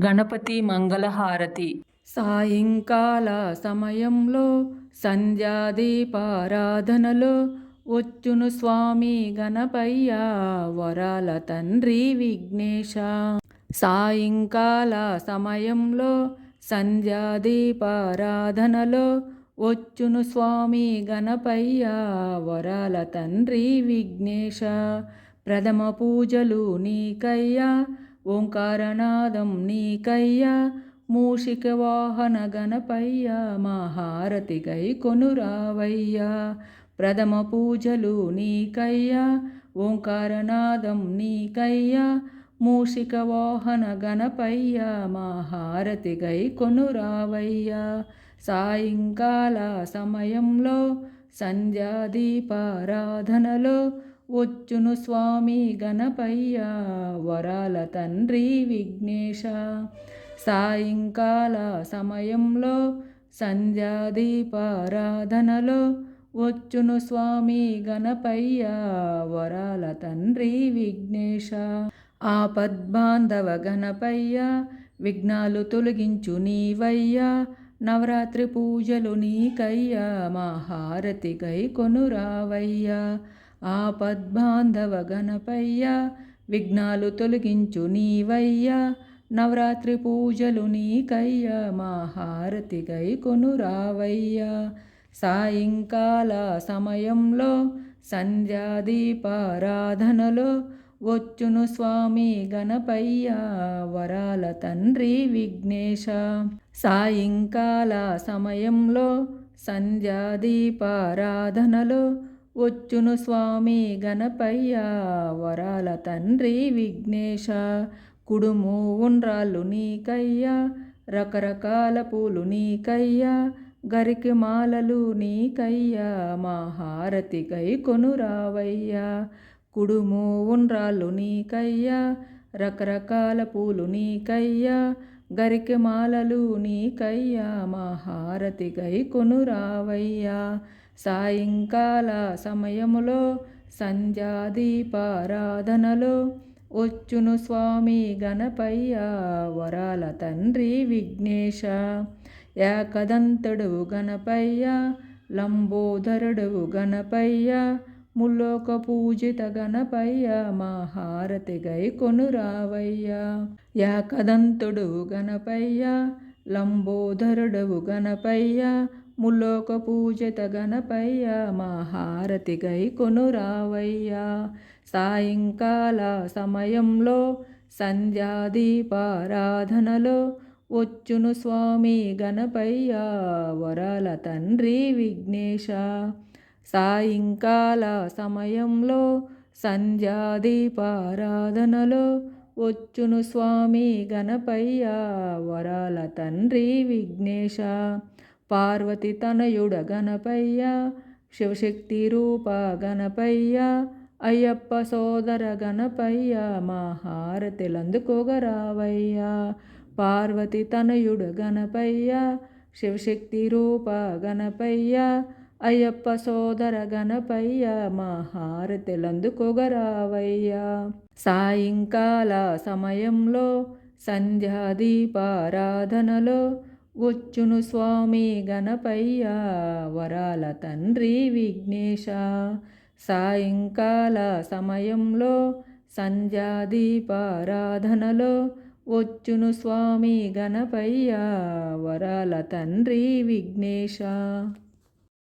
గణపతి మంగళహారతి. సాయంకాల సమయంలో సంధ్యాదీపారాధనలో వచ్చును స్వామి గణపయ్య వరాల తండ్రి విఘ్నేశ. సాయంకాల సమయంలో సంధ్యాదీపారాధనలో వచ్చును స్వామి గణపయ్య వరాల తండ్రి విఘ్నేశ. ప్రథమ పూజలు నీకయ్యా, ఓంకారనాదం నీకయ్యా, మూషిక వాహన గణపయ్య మహారతి గై కొనురావయ్యా. ప్రథమ పూజలు నీకయ్యా, ఓంకారనాదం నీకయ్యా, మూషిక వాహన గణపయ్య మహారతి గై కొనురావయ్యా. సాయంకాల సమయంలో సంధ్యాదీపారాధనలో వచ్చును స్వామి గణపయ్య వరాల తండ్రి విఘ్నేశ. సాయంకాల సమయంలో సంధ్యాదీపారాధనలో వచ్చును స్వామి గణపయ్య వరాల తండ్రి విఘ్నేశ. ఆపద్బాంధవ గణపయ్య విఘ్నాలు తొలగించు నీవయ్యా, నవరాత్రి పూజలు నీకయ్యా మహారతి గై కొనురావయ్యా. ఆపద్బాంధవ గణపయ్య విఘ్నాలు తొలగించు నీవయ్యా, నవరాత్రి పూజలు నీకయ్యా మహారతి గై కొనురావయ్యా. సాయంకాల సమయంలో సంధ్యాదీపారాధనలో వచ్చును స్వామి గణపయ్య వరాల తండ్రి విఘ్నేశ. సాయంకాల సమయంలో సంధ్యాదీపారాధనలో వచ్చును స్వామి గణపయ్య వరాల తండ్రి విఘ్నేశ. కుడుము ఉండ్రాళ్ళు నీకయ్యా, రకరకాల పూలు నీకయ్యా, గరికి మాలలు నీకయ్యా మహారతి గై కొనురావయ్యా. కుడుము ఉండ్రాళ్ళు నీకయ్యా, రకరకాల పూలు నీకయ్యా, గరికి మాలలు నీకయ్యా మహారతి గై కొనురావయ్యా. సాయంకాల సమయములో సంధ్యాదీపారాధనలో వచ్చును స్వామి గణపయ్య వరాల తండ్రి విఘ్నేశ. ఏకదంతుడు గణపయ్య, లంబోదరుడు గణపయ్య, ముల్లోక పూజిత గణపయ్య మహారతి గై కొనురావయ్యా. ఏకదంతుడు గణపయ్య, లంబోదరుడు గణపయ్య, ముల్లోక పూజిత గణపయ్య మహారతి గై కొనురావయ్యా. సాయంకాల సమయంలో సంధ్యాదీపారాధనలో వచ్చును స్వామి గణపయ్య వరాల తండ్రి విఘ్నేశ. సాయంకాల సమయంలో సంధ్యాదీపారాధనలో వచ్చును స్వామి గణపయ్య వరాల తండ్రి విఘ్నేశ. పార్వతి తనయుడ గణపయ్య, శివశక్తి రూప గణపయ్య, అయ్యప్ప సోదర గణపయ్య మహారతిలందుకోగరావయ్యా. పార్వతి తనయుడ గణపయ్య, శివశక్తి రూప గణపయ్య, అయ్యప్ప సోదర గణపయ్య మహారతిలందుకోగరావయ్యా. సాయంకాల సమయంలో సంధ్యాదీపారాధనలో వచ్చును స్వామి గణపయ్య వరాల తండ్రి విఘ్నేశ. సాయంకాల సమయంలో సంధ్యాదీపారాధనలో వచ్చును స్వామి గణపయ్య వరాల తండ్రి విఘ్నేశ.